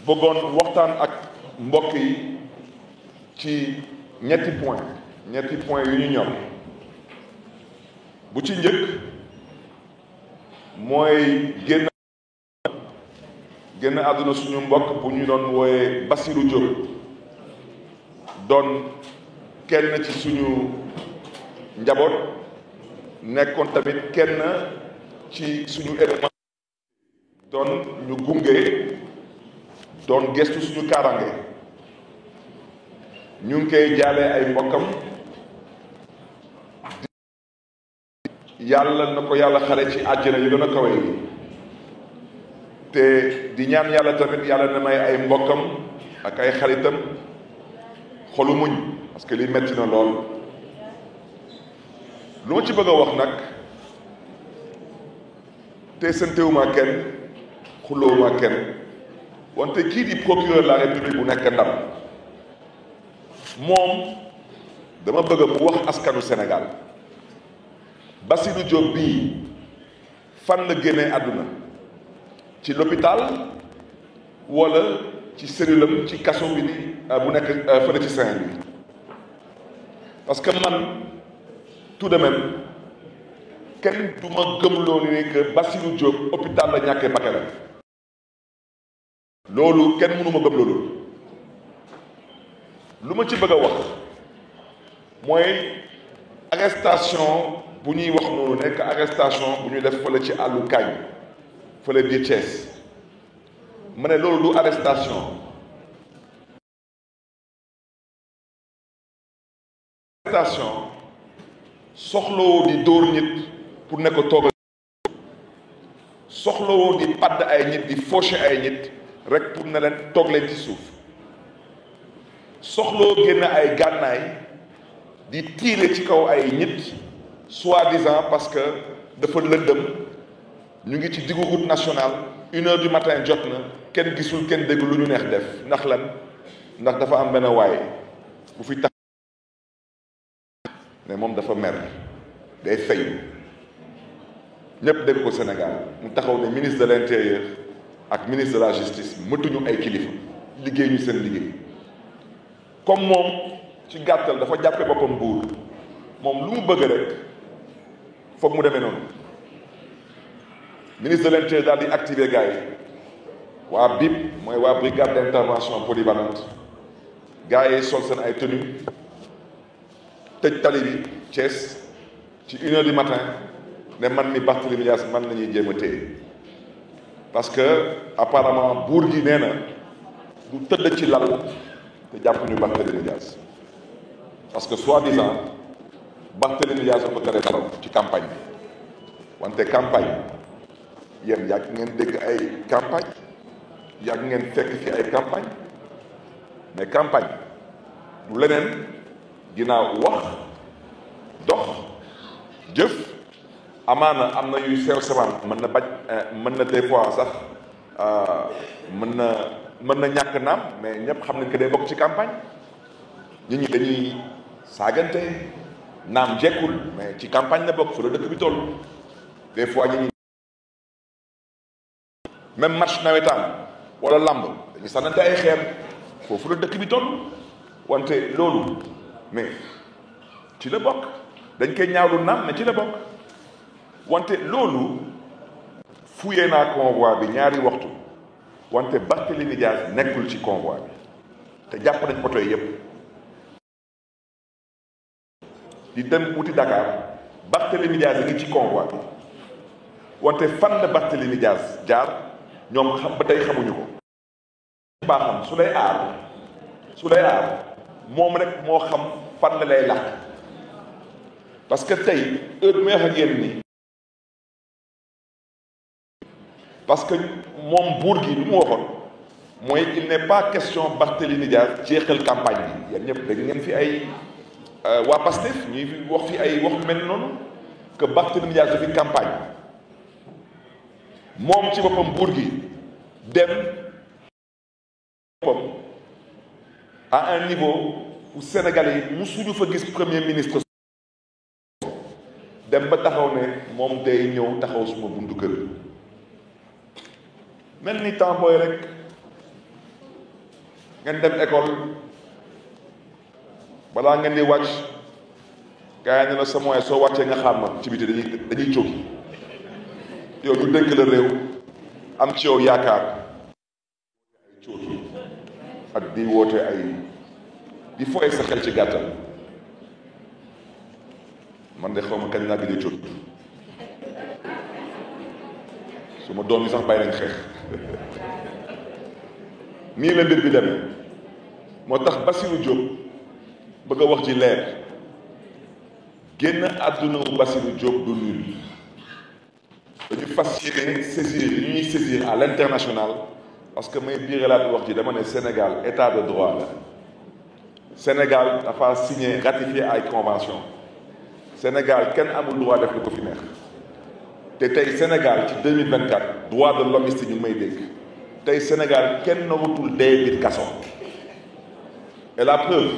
bëggoon waxtaan ak mbokk yi ci ñetti point yu ñu ñor bu ci njëkk mooy génn àdduna suñu mbokk bu ñu doon wooye Bassirou Diop doon kenn ci suñu njaboot nekkoon tamit kenn ci suñu élément doon ñu gunge doon gestu suñu kaaraange ñu ngi koy jaale ay mbokkam yàlla na ko yàlla xare ci àjjana yu gën a kawe yi te di ñaan yàlla tamit yàlla na may ay mbokkam ak ay xaritam xolu muñ parce que li metti na lool lu ma ci bëgg a wax nag te santewuma kenn xulloowuma kenn wante kii di procureur de la république bu nekk Ndar moom dama bëgg mu wax askanu Sénégal Bassirou Diop bii fan la génnee àdduna ci l'hôpital wala ci cellule am ci kaso bi ni bu nekk fële ci Saint-Louis parce que man tout de même kenn du ma gëmloo ni que Bassirou Diop hôpital la ñàkkee bakkanam loolu kenn mënu ma gëm loolu lu ma ci bëgg a wax mooy arrestation bu ñuy wax noonu nekk arrestation bu ñu def fële ci àllu kañ fële biir Thiès ma ne loolu du arrestation soxlawoo di dóor nit pour ne ko toogal soxlawoo di padd ay nit di faucher ay nit rek pour ne leen toog leen ci suuf soxloo génn ay gànnaay di tirer ci kaw ay nit soi-disant parce que dafa lëndëm ñu ngi ci diggu route nationale 1h du matin jot na kenn gisul kenn dégg lu ñu neex def ndax lan ndax dafa am benn waay bu fi tax ne moom dafa mer day fay ñépp dégg ko Sénégal mu taxaw ne ministre de l'intérieur ak ministre de la justice mëtuñu ay kilifa liggéey ñu seen liggéey comme moom ci gàttal dafa jàppe boppam buur moom lu mu bëgg rek foog mu demee noonu ministre de l'intérieur daal di activer gars yi waa BIP mooy waa brigade d'intervention polyvalente gars yi sol seen ay tenue tëj tali bi Thiès ci 1h du matin ne man mi Barthélémy Dias man la ñuy jéem a téye parce que apparemment buur gi nee na du tëdd ci lal te jàpp ñu Barthélémy Dias parce que soi-disant Barthélémy Dias a ko tere dara ci campagne bi wante campagne yéen yàgg ngeen dégg ay campagne yàgg ngeen fekk fi ay campagne mais campagne du leneen ginnaaw wax dox jëf amaana am na yuy sew sewaan mën na bañ mën na des fois sax mën na ñàkk naam mais ñëpp xam nañ que day bokk ci campagne nit ñi dañuy saagante naam jekkul mais ci campagne la bokk fa la dëkk bi toll des fois nit ñi même match nawetaan wala lamb dañuy sànnante ay xeer foofu la dëkk bi toll wante loolu mais ci la bokk dañ koy ñaawlu naam mais ci la bokk wante loolu fuyee naa convoi bi ñaari waxtu wante Barthélémy Dias nekkul ci convoi bi te jàpp nañ oto yi yépp di dem wuti Dakar Barthélémy Dias ngi ci convoi bi wante fan la Barthélémy Dias jaar ñoom xam ba tey xamuñu ko baaxam su lay aar moom rek moo xam fan la lay làq parce que tey heure meex ak yéen nii parce que moom buur gi lu mu waxoon mooy il n'est pas question Barthélémy Dias jeexal campagne bi yéen ñëpp dañ ngeen fi ay waa Pastef ñuy wax fi ay wax mel noonu que Barthélémy Dias dafi campagne moom ci boppam buur gi dem boppam à un niveau où Sénégalais yi musuñu fa gis premier ministre dem ba taxaw ne moom day ñëw taxaw suma buntu kër mel ni temps booy rek ngeen dem école balaa ngeen di wàcc gars yi ne la sa moyen soo wàccee nga xam ma ci biti dañuy cóog yow ñu dénk la réew am ci yow yaakaar ay cóog ak di woote ay di foye sa xel ci gàttal man de xaw ma kañ laa gëj a cóog su ma doom yi sax bàyyi nañ xeex nii la mbir bi demee moo tax Bassirou Diop bëgg a wax ji leer génn àdduna wu Bassirou Diop du nul dañu fas yéene saisir li ñuy saisir à l'international parce que may biiralaat wax ji dama ne Sénégal état de droit la Sénégal dafa signé ratifié ay convention Sénégal kenn amul droit def lu ko fi neex te tey Sénégal ci 2024 droit de l'homme ñu may dégg tey Sénégal kenn nawatul dee biir kaso et la preuve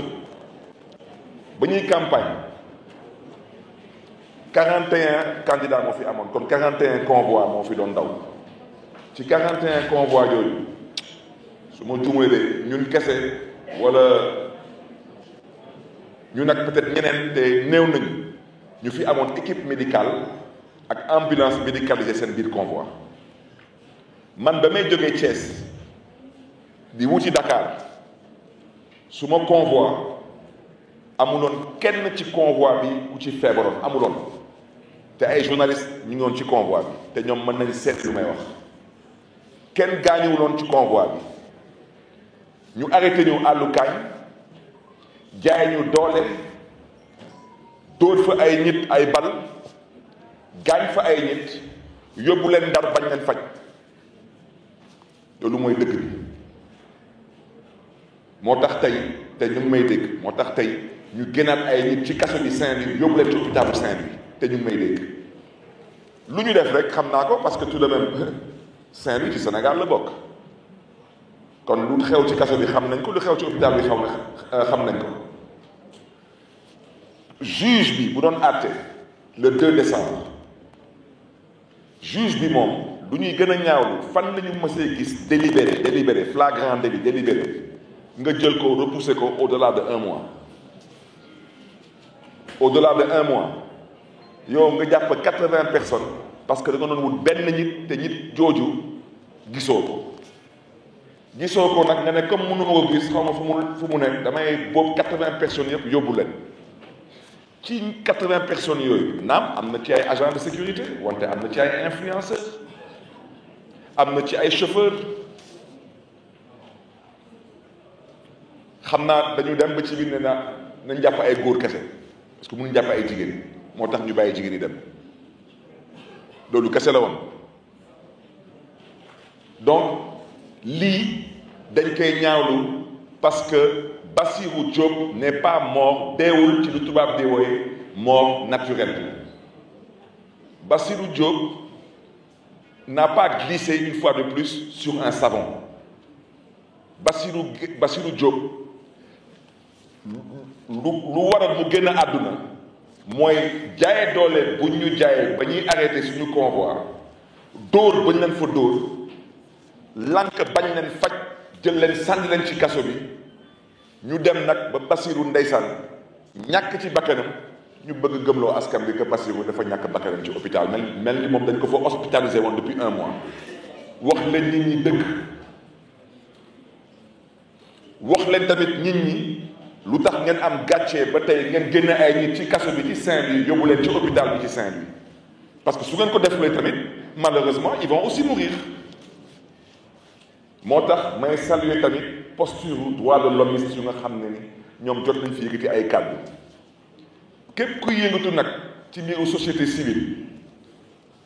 ba ñuy campagne 41 candidats moo fi amoon kon 41 convois moo fi doon daw ci 41 convois yooyu su ma juumalee ñun kese wala ñu nag peut-être ñeneen te néew nañu ñu fi amoon équipe médicale ak ambulance médicalisée seen biir convoi man ba may jógee Thiès di wuti Dakar su ma convoi amuloon kenn ci convoi bi ku ci feebaroon amuloon te ay journalistes ñu ngi woon ci convoi bi te ñoom mën nañu seet lu may wax kenn gaañuwuloon ci convoi bi ñu arrêté ñu àllu kaañ jaay ñu doole dóor fa ay nit ay bal gaañ fa ay nit yóbbu leen Ndar bañ leen faj loolu mooy dëgg bi moo tax tey te ñu ngi may dégg moo tax tey ñu génnaat ay nit ci kaso bi Saint-Louis yóbbu leen ci hôpitalu Saint-Louis te ñu ngi may dégg lu ñu def rek xam naa ko parce que tout de même Saint-Louis ci Sénégal la bokk kon lu xew ci kaso bi xam nañ ko lu xew ci hôpital bi xam nañ ko juge bi bu doon àtte le 2 décembre juge bi moom lu ñuy gën a ñaawlu fan la ñu mësee gis délibéré flagrant délit délibéré nga jël ko repousser ko au-delà de 1 mois au-delà de 1 mois yow nga jàpp 80 personnes parce que da nga doon wut benn nit te nit jooju gisoo ko nag nga ne comme mënu ma ko gis xaw ma fu mu nekk damay boobu 80 personnes yëpp yóbbu leen ci 80 personnes yooyu naam am na ci ay agents de sécurité wante am na ci ay influenceurs am na ci ay chauffeurs xam naa dañu dem ba ci biir ne nañ jàpp ay góor kese parce que mënuñ jàpp ay jigéen moo tax ñu bàyyi jigéen yi dem loolu kese la woon donc lii dañ koy ñaawlu parce que Bassirou Diop n'est pas mort deewul ci lu tubaab di wooye mort naturelle Bassirou Diop n'a pas glissé une fois de plus sur un savon Bassirou Diop lu waral mu génn àdduna mooy jaaye doole bu ñu jaayee ba ñuy arrêté suñu convoi dóor ba ñu leen fa dóor lànk bañ leen faj jël leen sànni leen ci kaso bi ñu dem nag ba Bassirou ndeysaan ñàkk ci bakkanam ñu bëgg gëmloo askan bi que Bassirou dafa ñàkk bakkanam ci hôpital mel ni moom dañ ko fa hospitalisé woon depuis 1 mois wax leen nit ñi dëgg wax leen tamit nit ñi lu tax ngeen am gàccee ba tey ngeen génne ay nit ci kaso bi ci Saint-Louis yóbbu leen ci hôpital bi ci Saint-Louis parce que su ngeen ko defulee tamit malheureusement ils vont aussi mourir moo tax may saluer tamit posture droit de l'homme yu nga xam ne ni ñoom jot nañ fi yëkkati ay kàddu képp kuy yëngatu nag ci mbiru société civile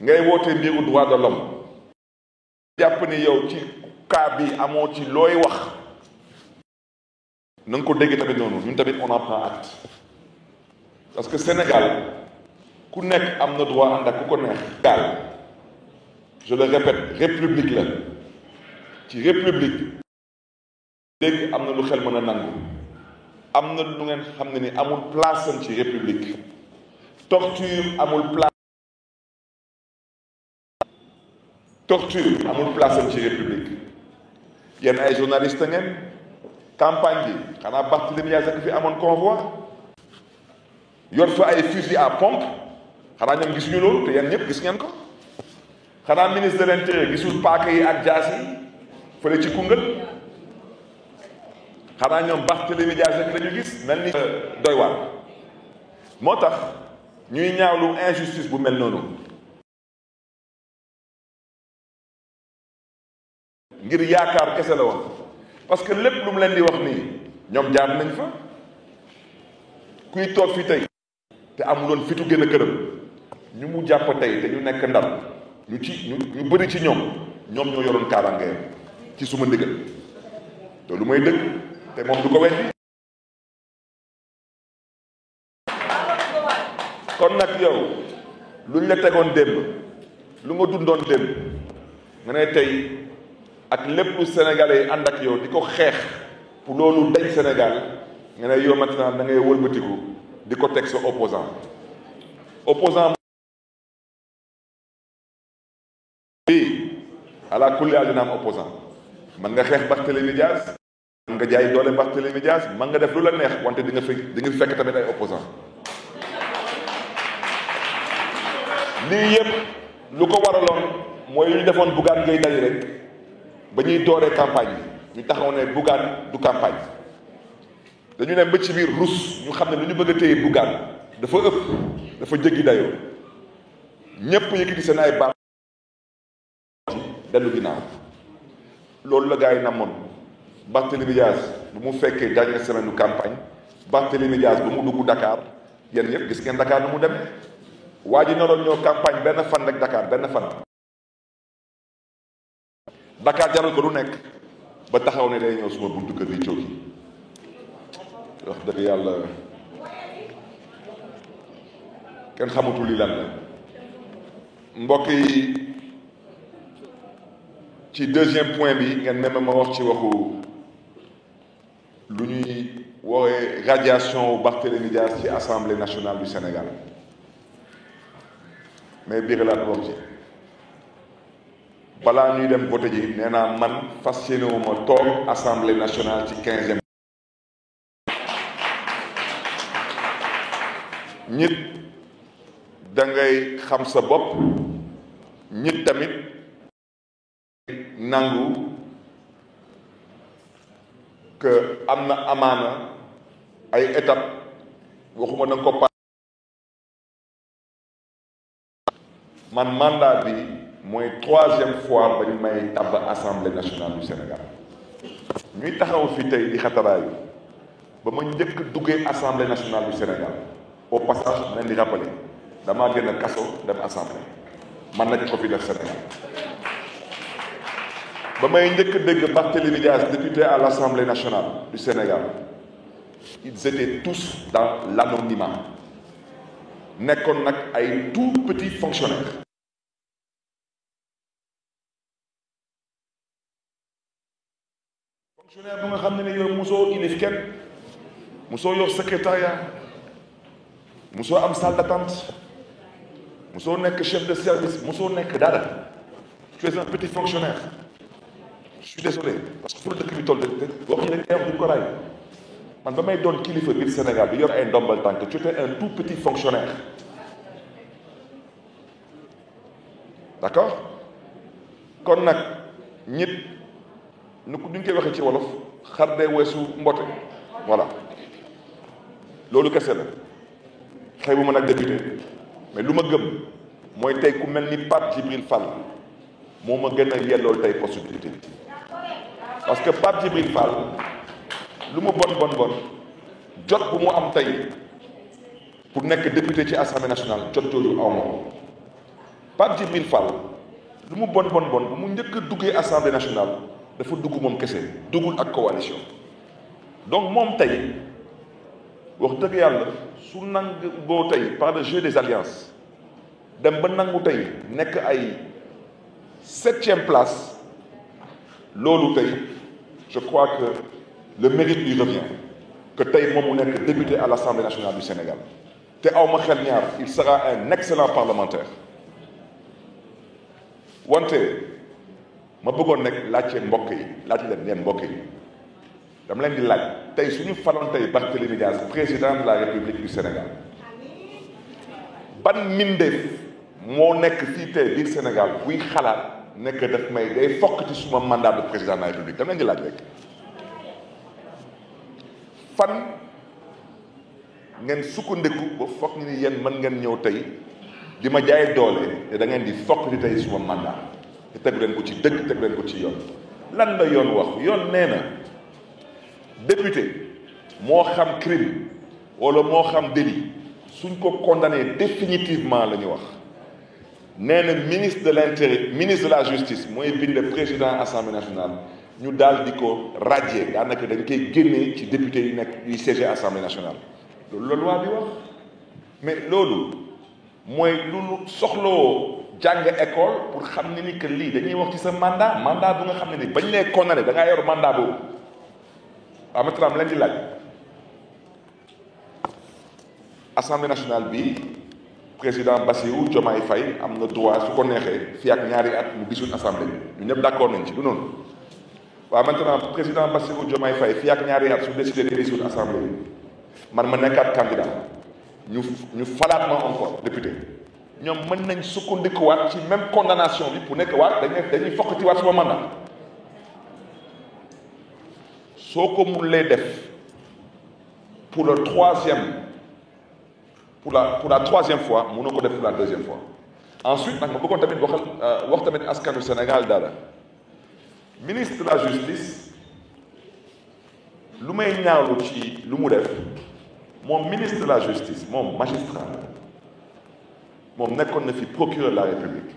ngay wootee mbiru droit de l'homme jàpp ni yow ci cas bi amoo ci looy wax na nga ko dégg tamit noonu ñun tamit on en prend acte parce que Sénégal ku nekk am na droit ànd ak ku ko neex. Sénégal je le répète république la ci république léegi am na lu xel mën a nangu am na lu ngeen xam ne ni amul place am ci république torture amul place am ci république yéen ay journaliste ngeen campagne bi xanaa Barthélémy Dias ak fi amoon convoi yor fa ay fusil à pompe xanaa ñoom gisuñu loolu te yéen ñëpp gis ngeen ko xanaa ministre de l'intérieur gisul paaka yi ak jaas yi fële ci Koungheul xanaa ñoom Barthélémy Dias rek la ñu gis mel ni doy waar moo tax ñuy ñaawlu injustice bu mel noonu ngir yaakaar kese la woon parce que lépp lu mu leen di wax nii ñoom jaar nañ fa kuy toog fii tey te amuloon fitu gën a këram ñu mu jàpp tey te ñu nekk ndar ñu bëri ci ñoom ñoo yoroon kaaraangeem ci suma ndigal te lu may dëgg te moom du ko weddi kon nag yow luñ la tegoon démb lu nga dundoon démb nga ne tey ak lépp lu sénégalais yi ànd ak yow di ko xeex pour loolu dañ Sénégal nga ne yow maintenant da ngay wëlbatiku di ko teg sa opposant bii ala kulli al dina am opposant man nga xeex Barthélémy Dias man nga jaay doole Barthélémy Dias man nga def lu la neex wante di nga fekk tamit ay opposant lii yëpp lu ko waraloon mooy lu ñu defoon Bougane Gueye Dany rek ba ñuy dooree campagne bi ñu taxaw ne Bougane du campagne dañu ne ba ci biir rus ñu xam ne lu ñu bëgg a téye Bougane dafa ëpp dafa jéggi dayoo ñépp yëkkati seen ay baat dellu ginnaaw loolu la gars yi namoon Barthélémy Dias bu mu fekkee dernière semaine du campagne Barthélémy Dias bu mu dugg Dakar yéen ñëpp gis ngeen Dakar nu mu demee waa ji naroon ñëw campagne benn fan rek Dakar benn fan Dakar jaral ko du nekk ba taxaw ne day ñëw suma buntu kër di cooki wax dëgg yàlla kenn xamatul li lan la mbokk yi ci deuxième point bi ngeen même ma wax ci waxu lu ñuy woowee radiation Barthélémy Dias ci assemblée nationale du Sénégal mais biir laa wax ci balaa ñuy dem voté ji nee naa man fas yéene wu ma toog assemblée nationale ci 15e. nit da ngay xam sa bopp nit tamit nangu que am na amaana ay étape waxuma na ko man mandat bi mooy 3e fois ba ñu may tabb assemblée nationale du Sénégal ñuy taxaw fi tey di xataraayu ba ma njëkk duggee assemblée nationale du Sénégal au passage ma leen di rappeler damaa génn kaso dem assemblée man nañ ko fi def Sénégal ba may njëkk dégg Barthélémy Dias député à l'Assemblée nationale du Sénégal ils étaient tous dans l'anonymat nekkoon nag ay tout petits fonctionnaires fonctionnaire bu nga xam ne yow mosoo ilif kenn mosoo yor secrétariat mosoo am salle d'attente mosoo nekk chef de service mosoo nekk dara tu es un petit fonctionnaire je suis désolé parce que fu la dëkk bi toll waxuñu ne teew duñ ko raay man ba may doon kilifa biir Sénégal di yor ay ndombal tànk tu étais un tout petit fonctionnaire d'accord kon nag nit nu ñu koy waxee ci wolof xar dee weesu mbote voilà loolu kese la xëy bu ma nag député mais lu ma gëm mooy tey ku mel ni Pape Djibril Fall moo ma gën a yellool tey poste député parce que Pape Djibril Fall lu mu bon jot bu mu am tey pour nekk député ci assemblée nationale jot jooju aw ma ko Pape Djibril Fall lu mu bon bu mu njëkk a duggee assemblée nationale dafa dugg moom kese duggul ak coalition donc moom tey wax dëgg yàlla su nangu boo tey par le jeu des alliances dem ba nangu tey nekk ay 7e place loolu tey je crois que le mérite lui revient que tey moom mu nekk député à l'Assemblée nationale du Sénégal te aw ma xel ñaar il sera un excellent parlementaire wante ma bëggoon nekk laajte mbokk yi laaj leen mbokk yi dama leen di laaj tey suñu faloon tey Barthélémy Dias président de la République du Sénégal ban mbindeef moo nekk fii tey biir Sénégal buy xalaat nekk daf may day fokk ci suma mandat de président de la République dama leen di laaj rek fan ngeen sukkandiku ba fokk ni yéen mën ngeen ñëw tey di ma jaay doole te da ngeen di fokk di tey suma mandat te tegu leen ko ci dëgg tegu leen ko ci yoon lan la yoon wax yoon nee na député moo xam crime wala moo xam délit suñ ko condamné définitivement la ñu wax nee na ministre de l'intérieur ministre de la justice mooy bind président assemblée nationale ñu daal di ko radier daanaka dañ koy génnee ci député yi nekk yuy siéger assemblée nationale loolu la loi bi wax mais loolu mooy lu soxloo jàng école pour xam ne ni que lii dañuy wax ci sa mandat bu nga xam ne ni bañ lay condamné da ngaa yor mandat boobu waaw maintenant leen di laaj assemblée nationale bi président Bassirou Diomaye Faye am na droit su ko neexee fii ak ñaari at mu gisul assemblée bi ñu ñëpp d'accord nañ ci du noonu waaw maintenant président Bassirou Diomaye Faye fii ak ñaari at su décidé de gisul assemblée bi man ma nekkaat candidat ñu falaat ma encore député ñoom mën nañ sukkandikuwaat ci même condamnation bi pour nekk waat dañuy fokkati waat suma mandat soo ko mun lay def pour la troisième fois mënoo ko def pour la deuxième fois ensuite nag ma bëggoon tamit wax tamit askanu Sénégal dara ministre de la justice lu may ñaawlu ci lu mu def moom ministre de la justice moom magistrat moom nekkoon na fi procureur de la République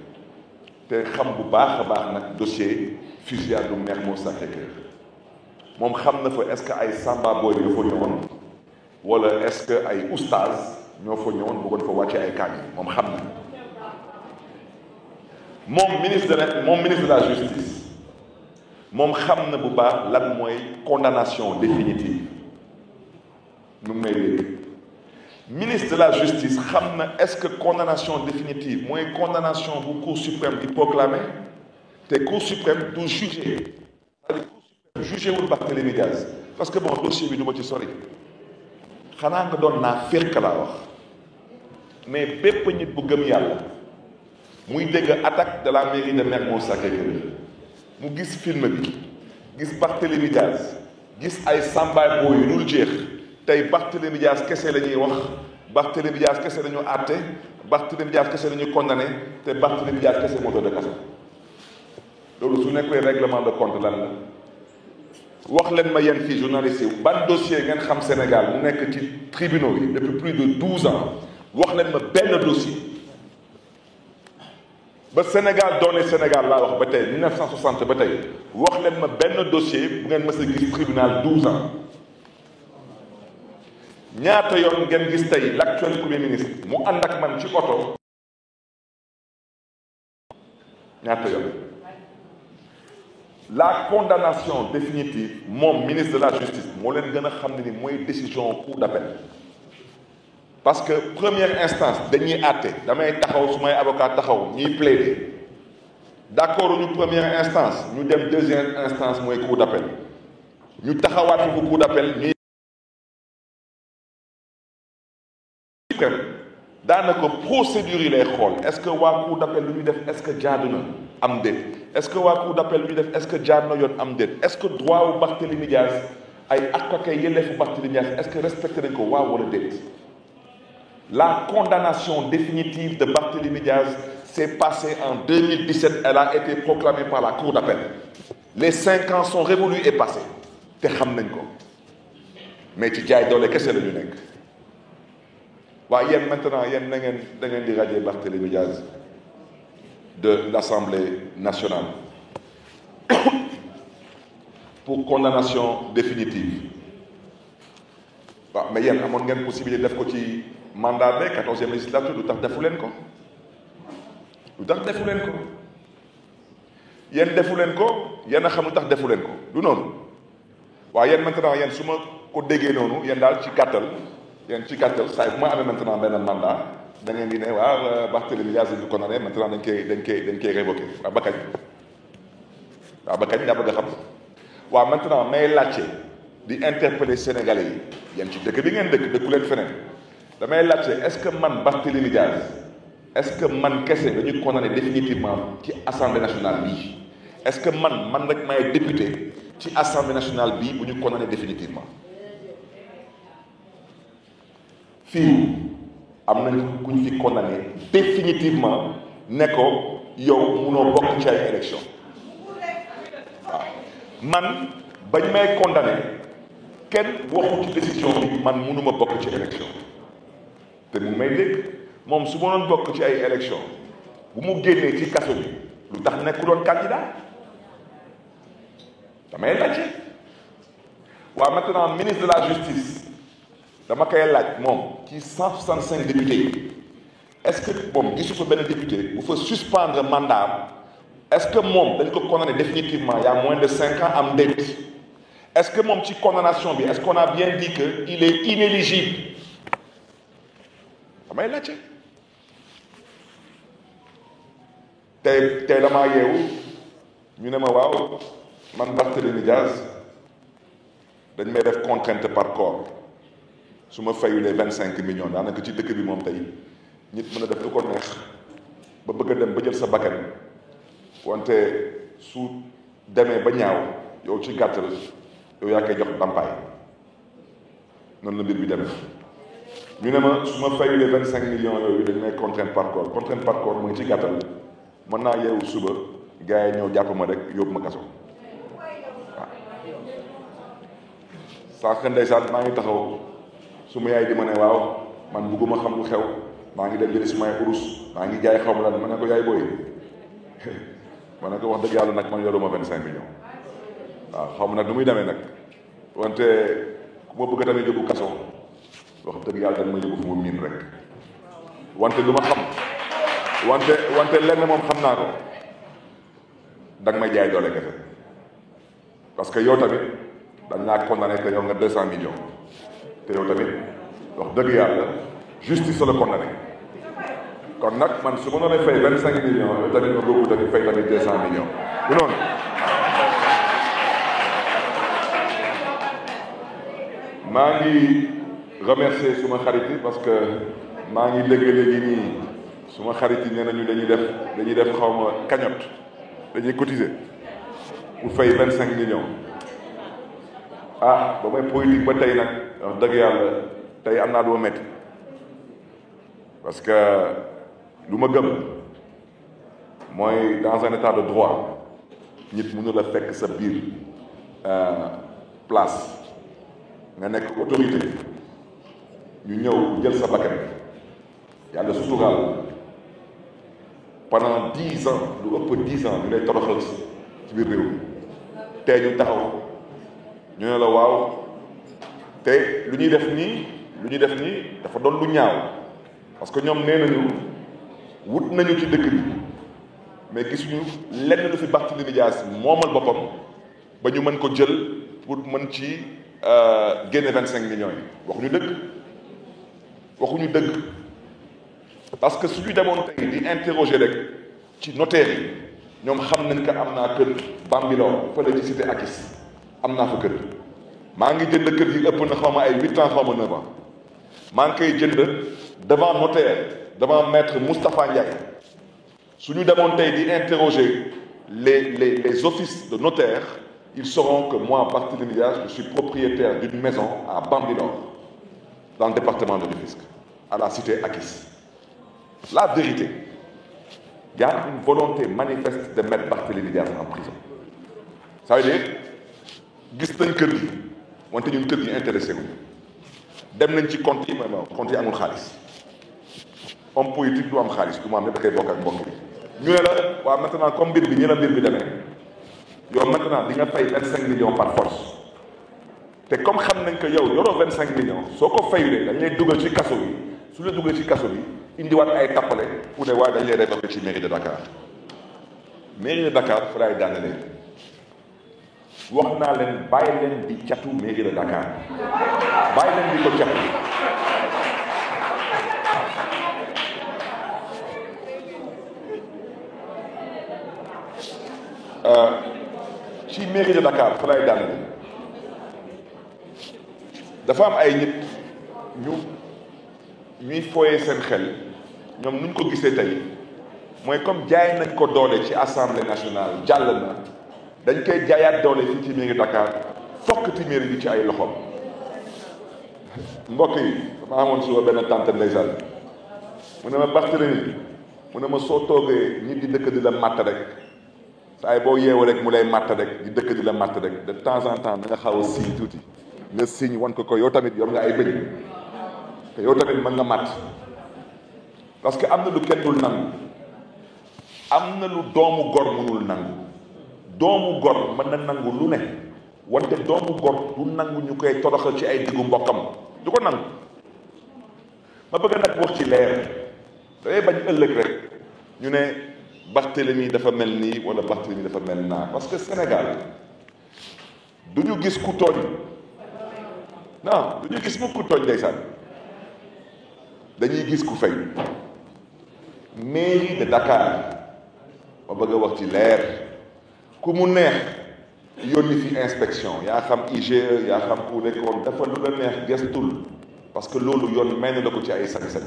te xam bu baax a baax nag dossier fusillade du Mermoz Sacré-Cœur moom xam na fa est-ce que ay samba boy ñoo fa ñëwoon wala est-ce que ay oustaz ñoo fa ñëwoon bëggoon fa wàcce ay kañ moom xam na moom ministre de la justice moom xam na bu baax lan mooy condamnation définitive nu may léegi ministre de la justice xam na est-ce que condamnation définitive mooy condamnation bu cour suprême di proclamer te cour suprême du juger jugé wul Barthélémy Dias parce que bon dossier bi du ma ci sori xanaa nga doon naa fekk laa wax mais bépp nit bu gëm yàlla muy dégg attaque de la mairie de Mermoz Sacré-Cœur mu gis film bi gis Barthélémy Dias gis ay sambaay boo yu dul jeex tey Barthélémy Dias kese la ñuy wax Barthélémy Dias kese la ñu àtte Barthélémy Dias kese la ñu condamné te Barthélémy Dias kese moo de kaso loolu su nekkee règlement de compte lan la wax leen ma yéen fii journaliste yi ban dossier ngeen xam Sénégal mu nekk ci tribunaux yi depuis plus de 12 ans wax leen ma benn dossier ba Sénégal doone Sénégal laa wax ba tey 1960 ba tey wax leen ma benn dossier bu ngeen mës a gis tribunal 12 ans ñaata yoon ngeen gis tey l'actuel premier ministre mu ànd ak man ci oto ñaata yoon la condamnation définitive moom ministre de la justice moo leen gën a xam ne ni mooy décision cour d'appel parce que première instance dañuy àtte damay taxaw su may avocat taxaw ñuy plaider d'accord ñu première instance ñu dem deuxième instance mooy cour d'appel ñu taxawaat ko cour d'appel ñuy daanaka procédure yi lay xool est-ce que waa cour d'appel lu ñu def est-ce que jaadu na am déet est-ce que waa cour d'appel lu ñu def est-ce que jaadu na yoon am déet est-ce que droit wu Barthélémy Dias ay ak ak ay yelleefu Barthélémy Dias est-ce que respecté nañ ko waaw wala déet la condamnation définitive de Barthélémy Dias s'est passée en 2017 elle a été proclamée par la cour d'appel les 5 ans sont révolus et passés te xam nañ ko mais ci jaay doole kese la ñu nekk waaye yéen maintenant yéen da ngeen di radier Barthélémy Dias de l'Assemblée nationale pour condamnation définitive waaw mais yéen amoon ngeen possibilité def ko ci mandat bi 14e législature lu tax defu leen ko yéen defu leen ko yéen a xam lu tax defu leen ko du noonu waaye yéen maintenant yéen su ma ko déggee noonu yéen daal ci gàttal saa bu ma amee maintenant benn mandat da ngeen di ne waaw Barthélémy Dias ñu condamné maintenant dañ koy révoqué waaw ba kañ daa bëgg a xam waaw maintenant may laajte di interpeller sénégalais yi yéen ci dëkk bi ngeen dëkku leen feneen damay laajte est-ce que man Barthélémy Dias est-ce que man kese dañu condamné définitivement ci assemblée nationale bii est-ce que man rek may député ci assemblée nationale bii bu ñu condamné définitivement fii am nañ ku ñu fi condamné définitivement ne ko yow munoo bokk ci ay élection waaw man bañ may condamné kenn waxu ci décision bi man munuma bokk ci élection te mu may dégg moom su ma doon bokk ci ay élection bu mu génnee ci kaso bi lu tax nekku doon candidat damay laajte waaw maintenant ministre de la justice dama koy laaj moom ci 165 députés est-ce que moom gisu fa benn député bu fa suspendre mandat est-ce que moom dañ ko condamné définitivement il y a moins de 5 ans am déet est-ce que moom ci condamnation bi est-ce qu'on a bien dit que il est inéligible damay laajte tey damaa yeewu ñu ne ma waaw man Barthélémy Dias dañ may def contrainte par corps su ma fayulee 25 millions daanaka ci dëkk bi moom tey nit mën a def lu ko neex ba bëgg a dem ba jël sa bakkan wante su demee ba ñaaw yow ci gàttal yow yaa koy jox ndàmpaay noonu la mbir bi demee ñu ne ma su ma fayulee 25 millions yooyu dañ may contrainte par corps mooy ci gàttal mën naa yeewu suba gars yi ñëw jàpp ma rek yóbbu ma kaso waaw sànq ndeysaan maa ngi taxaw su ma yaay di ma ne waaw man bugguma xam lu xew maa ngi dem jëli sumay urus maa ngi jaay xaw ma lan ma ne ko yaay booy ma ne ko wax dëgg yàlla nag man yoruma 25 millions waaw xaw ma nag nu muy demee nag wante ku ma bëgg tamit yóbbu kaso wax dëgg yàlla dañ ma yóbbu fu mu miin rek wante lu ma xam wante lenn moom xam naa ko danga may jaay doole kese parce que yow tamit dañ laa condamné que yow nga 200 millions te yow tamit wax dëgg yàlla justice la condamné kon nag man su ma doon fay 25 millions yow tamit ma boobu tamit fay tamit 200 millions bu noonu maa ngi remercier suma xarit yi parce que maa ngi dégg léegi nii suma xarit yi nee nañu dañuy def xaw ma cagnotte dañuy cotiser pour fay 25 millions ah ba may politique ba tey nag wax dëgg yàlla tey am naa lu ma métti parce que lu ma gëm mooy dans un état de droit nit mënu la fekk sa biir place nga nekk autorité ñu ñëw jël sa bakkan yàlla suturaal pendant 10 ans lu ëpp 10 ans ñu lay toroxal ci biir réew mi tey ñu taxaw ñu ne la waaw te lu ñuy def nii dafa doon lu ñaaw parce que ñoom nee nañu wut nañu ci dëkk bi mais gisuñu lenn lu fi Barthélémy Dias moomal boppam ba ñu mën ko jël pour mën ci génne 25 millions yi waxuñu dëgg parce que suñu demoon tey di interroger rek ci notaire yi ñoom xam nañ que am naa kër Bambilor fële ci cité Akis am naa fa kër maa ngi jënd kër yi ëpp na xaw ma ay 8 ans xaw ma 9 ans maa ngi koy jënd devant notaire devant maître Moustapha Ndiaye suñu demoon tey di interroger les offices de notaire ils sauront que moi Barthélémy Dias je suis propriétaire d'une maison à Bambilor dans le département de Rufisque à la cité Akis. La vérité, il y a une volonté manifeste de mettre Barthélémy Dias en prison. Ça veut dire gis nañ kër gi wante ñun kër gi intéressé wuñu dem nañ ci compte yi mais bon compte yi amul xaalis homme politique du am xaalis du mu am ne da koy bokk ak mbokk yi ñu ne la waaw maintenant comme mbir bi ñi la mbir bi demee yow maintenant di nga fay 25 millions par force te comme xam nañ que yow yoroo 25 millions soo ko fayulee dañ lay dugal ci kaso bi su la dugal ci kaso bi indiwaat ay tappale pour ne waaye dañ lay révoquer ci mairie de Dakar mairie de Dakar fa laay daanalee wax naa leen bàyyi leen di catu mairie de Dakar bàyyi leen di ko catu ci mairie de Dakar fa laay daanalee dafa am ay nit ñuy fooyee seen xel ñoom nuñ ko gisee tey mooy comme jaay nañ ko doole ci assemblée nationale jàll na dañ koy jaayaat doole fii ci mairie Dakar fokkati mairie bi ci ay loxoom. mbokk yi dama amoon suba benn tante ndeysaan mu ne ma Barthélémy mu ne ma soo toogee nit di dëkk di la matt rek saa boo yeewu rek mu lay matt rek di dëkk di la matt rek de temps en temps da nga xaw a signe tuuti nga signe wan ko yow tamit yor nga ay bëñ te yow tamit mën nga matt parce que am na lu kenn dul nangu am na lu doomu gor mënul nangu doomu gor mën na nangu lu ne wante doomu gor du nangu ñu koy toroxal ci ay diggu mbokkam du ko nangu. ma bëgg nag wax ci leer dangay bañ ëllëg rek ñu ne Barthélémy dafa mel nii wala Barthélémy dafa mel naa parce que Sénégal du ñu gis ku tooñ non du ñu gis mu ku tooñ ndeysaan dañuy gis ku fay. mairie de Dakar ma bëgg a wax ci leer ku mu neex yónni fi inspection yaa xam IGE yaa xam Cour des comptes dafa lu la neex gestul parce que loolu yoon may na la ko ci ay sañ-sañ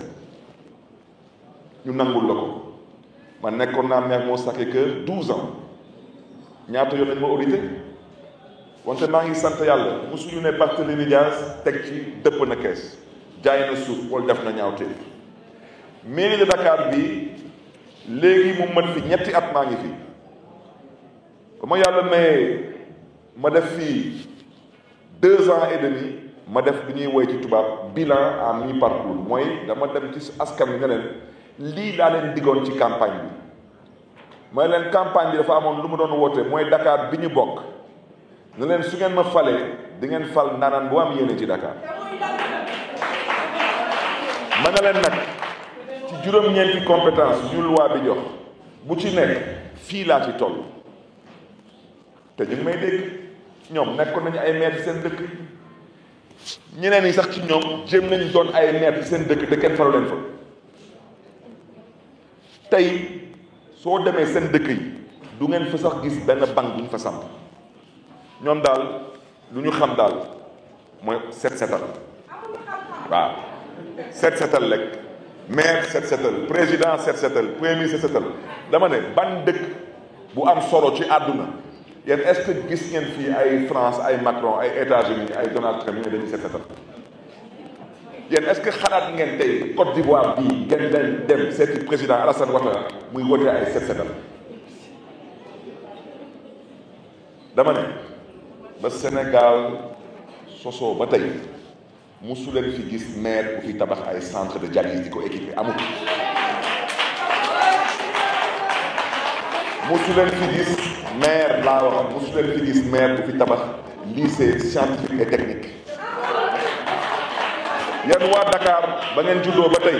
ñu nangul la ko man nekkoon naa maire moo Sacré-Cœur 12 ans ñaata yoon nañ ma audité wante maa ngi sant yàlla mosuñu ne Barthélémy Dias teg ci dëpp na kees jaay na suuf wala def na ñaawteef. mairie de Dakar bi léegi mu mën fi ñetti at maa ngi fi ba ma yàlla mayee ma def fii 2 ans et demi ma def bi ñuy woy ci tubaab bilan à mi-parcours mooy dama dem ci askan wi ne leen lii laa leen diggoon ci campagne bi mooy leen campagne bi dafa amoon lu mu doon woote mooy Dakar bi ñu bokk ne leen su ngeen ma falee di ngeen fal ndaanaan bu am yéene ci Dakar ma ne leen nag ci juróom-ñeenti compétence yu loi bi jox bu ci nekk fii laa ci toll te ñu ngi may dégg ñoom nekkoon nañu ay maire ci seen dëkk ñeneen ñi sax ci ñoom jéem nañu doon ay maire ci seen dëkk te kenn faru leen fa tey soo demee seen dëkk yi du ngeen fa sax gis benn banque bu ñu fa samp ñoom daal lu ñu xam daal mooy set setal waaw set setal rek maire set setal président set setal premier ministre set setal dama ne ban dëkk bu am solo ci àdduna yéen est-ce que gis ngeen fii ay France ay Macron ay États-Unis ay Donald Trump ñu ne dañuy set setal yéen est-ce que xalaat ngeen tey Côte d'Ivoire bii ngeen leen dem seeti président Alassane Ouattara muy wote ay set setal dama ne ba Sénégal sosoo ba tey musu leen fi gis maire bu fi tabax ay centre de dialyse di ko équipé amul musu leen fi gis maire laa wax musu leen fi gis maire bu fi tabax lycée scientifique et technique yéen waa Dakar ba ngeen juddoo ba tey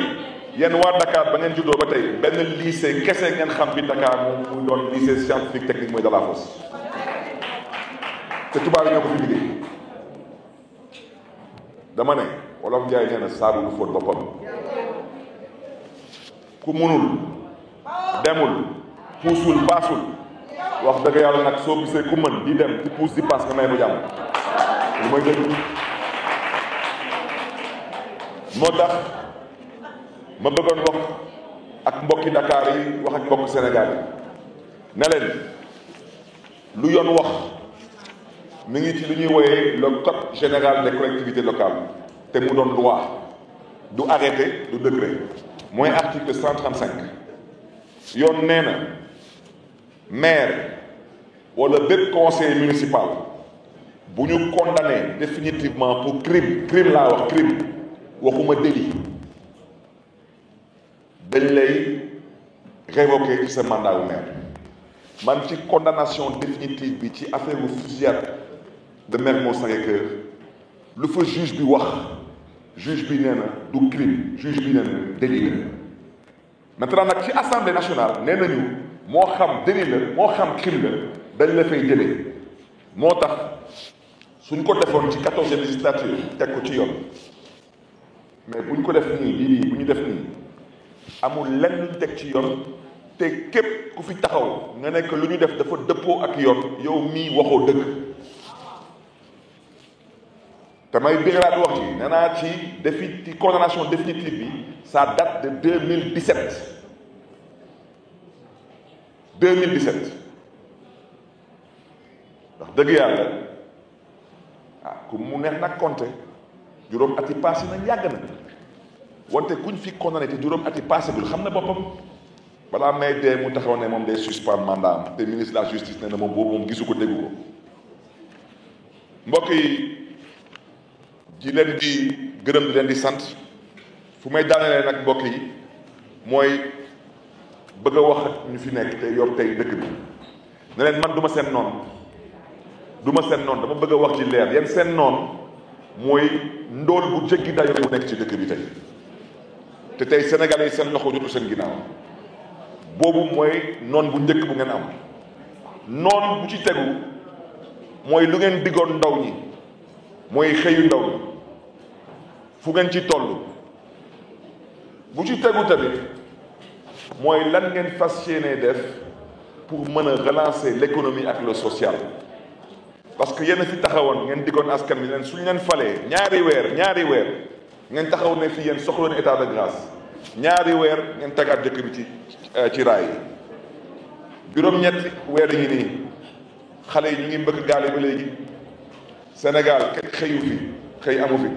yéen waa Dakar ba ngeen juddoo ba tey benn lycée kese ngeen xam fi Dakar moom muy doon lycée scientifique technique mooy Delafosse te tubaab yi ñoo ko fi liggéey dama ne Wolof Njaay nee na saabu du fóot boppam ku munul demul puusul paasul wax dëgg yàlla nag soo gisee ku mën di dem di puus di paas nga may mu jàmm lu mooy dëgg moo tax ma bëggoon wax ak mbokki Dakar yi wax ak mbokki Sénégal yi ne leen lu yoon wax mi ngi ci lu ñuy woyee le code général des collectivités locales te mu doon loi du arrêté du décret mooy article 135 yoon nee na maire wala bépp conseiller municipal bu ñu condamné définitivement pour crime laa wax crime waxuma délit dañ lay révoquer ci sa mandat wu maire man ci condamnation définitive bi ci affaire u fusillade de Mermoz Sacré-Cœur lu fa juge bi wax juge bi nee na du crime juge bi nee na délit la maintenant nag ci assemblée nationale nee nañu moo xam délit la moo xam crime la dañ la fay jëlee moo tax suñ ko defoon ci 14e législature teg ko ci yoon mais buñ ko def nii lii bu ñu def nii amul lenn luñ teg ci yoon te képp ku fi taxaw nga nekk lu ñu def dafa dëppoo ak yoon yow mii waxoo dëgg te may birilaat wax ji nee naa ci condamnation définitive bi ça date de 2017 ndax dëgg yàlla ku mu neex nag compté juróom ati passé na yàgg na wante kuñ fi condamné te juróom ati passé gul xam na boppam balaa may dee mu taxaw ne moom day suspendre mandat am te ministre de la justice nee na moom boobu moom gisu ko déggu ko mbokk yi di leen di gërëm di leen di sant fu may daanelee nag mbokk yi mooy bëgg a wax ak ñu fi nekk te yor tey dëkk bi ne leen man du ma seen noon dama bëgg a wax ci leer yéen seen noon mooy ndóol bu jéggi dayo bu nekk ci dëkk bi tey te tey sénégalais yi seen loxo jotu seen ginnaaw boobu mooy noon bu njëkk bu ngeen am noon bu ci tegu mooy lu ngeen diggoon ndaw ñi mooy xëyu ndaw ñi fu ngeen ci toll bu ci tegu tamit mooy lan ngeen fas yéene def pour mën a relancer l'économie ak le social parce que yéen a fi taxawoon ngeen diggoon askan wi leen suñu leen falee ñaari weer ngeen taxaw ne fi yéen soxla na état de grâce ñaari weer ngeen tegaat dëkk bi ci raay yi juróom-ñetti weer yi nii xale yi ñu ngi mbëkk gaale ba léegi Sénégal kenn xëyu fi xëy amu fi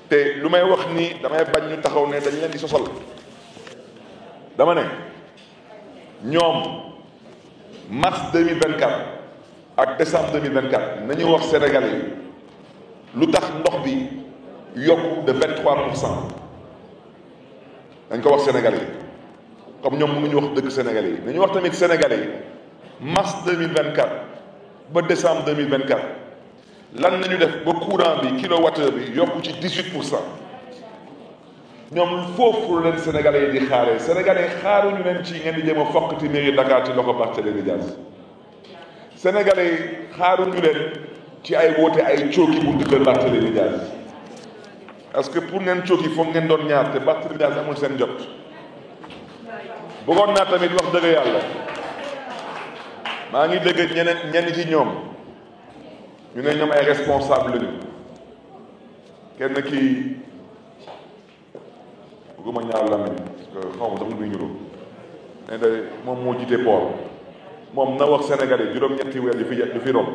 te lu may wax nii damay bañ ñu taxaw ne dañ leen di sosal dama ne ñoom mars 2024 ak décembre 2024 nañu wax Sénégalais yi lu tax ndox bi yokku de 23%. dañ ko wax Sénégalais yi comme ñoom mënuñu wax dëgg Sénégalais yi nañu wax tamit Sénégalais yi mars 2024 ba décembre 2024 lan nañu def ba courant bi kilowattheure bi yokku ci 18%. ñoom foofu leen Sénégalais yi di xaaree Sénégalais xaaruñu leen ci ngeen di jéem a fokkati mairie Dakar ci loxo Barthélémy Dias Sénégalais yi xaaruñu leen ci ay woote ay cooki buntu kër Barthélémy Dias parce que pour ngeen cooki foog ngeen doon ñaar te Barthélémy Dias amul seen jot bëggoon naa tamit wax dëgg yàlla maa ngi dégg ñenn ci ñoom ñu ne ñoom ay responsable lañu kenn kii bëgguma ñaar lamiñ parce que xaw ma sax lu muy ñuró ne da moom moo jiite port moom na wax Sénégalais juróom-ñetti weer yu fi romb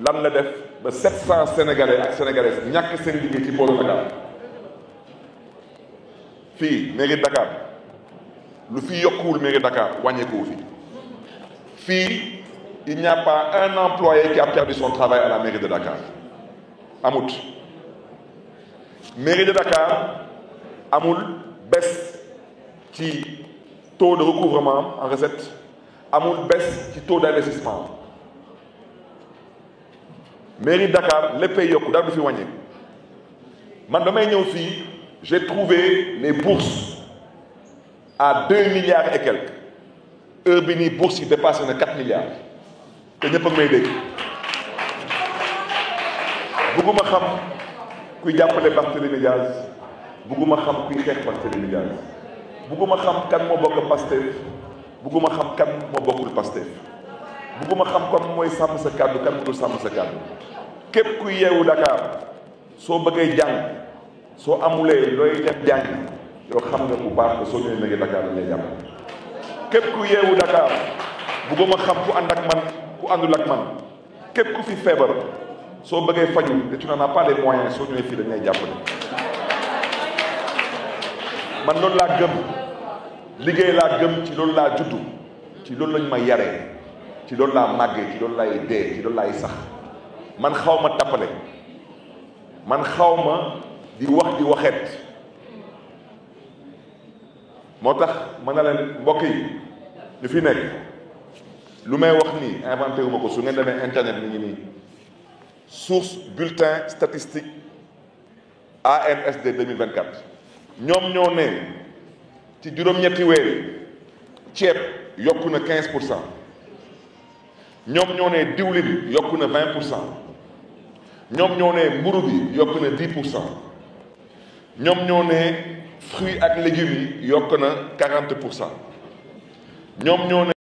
lan la def ba 700 Sénégalais ak Sénégalaises ñàkk seen liggéey ci port Dakar fii mairie Dakar lu fi yokkuwul mairie Dakar wàññeekuwu fii il n'y a pas un employé qui a perdu son travail à la mairie de Dakar amut mairie de Dakar amul baisse ci taux de recouvrement en recette amul baisse ci taux d'investissement mairie Dakar léppay yokku dara du fi wàññi man damay ñëw fii j'ai trouvé les bourses à 2 milliards et quelques heure bi nii bourse yi dépassé na 4 milliards te ñëpp a may dégg bugguma xam kuy jàppale Barthélémy Dias bugguma xam kuy xeex Barthélémy Dias bugguma xam kan moo bokk Pastef bugguma xam kan moo bokkul Pastef bugguma xam kon mooy sàmm sa kàddu kan mu dul sàmm sa kàddu képp kuy yeewu Dakar soo bëggee jàng soo amulee looy def jàng yow xam nga bu baax que soo ñëwee mairie Dakar lañ lay jàpp képp ku yeewu Dakar bugguma xam ku ànd ak man ku àndul ak man képp ku fi feebar soo bëggee faju te tu n'en as pas les moyens soo ñëwee fii dañ lay jàppale man loolu laa gëm liggéey laa gëm ci loolu laa juddu ci loolu lañ ma yaree ci loolu laa màggee ci loolu laay dee ci loolu laay sax man xaw ma tappale man xaw ma di wax di waxeet moo tax mën na leen mbokk yi ñu fi nekk lu may wax nii inventé wu ma ko su ngeen demee internet mi ngi nii source bulletin statistique ANSD 2024 ñoom ñoo ne ci juróom-ñetti weer yi ceeb yokku na 15%. ñoom ñoo ne diwlin yokku na 20%. ñoom ñoo ne mburu bi yokku na 10%. ñoom ñoo ne fruits ak légumes yi yokk na 40%. ñoom ñoo ne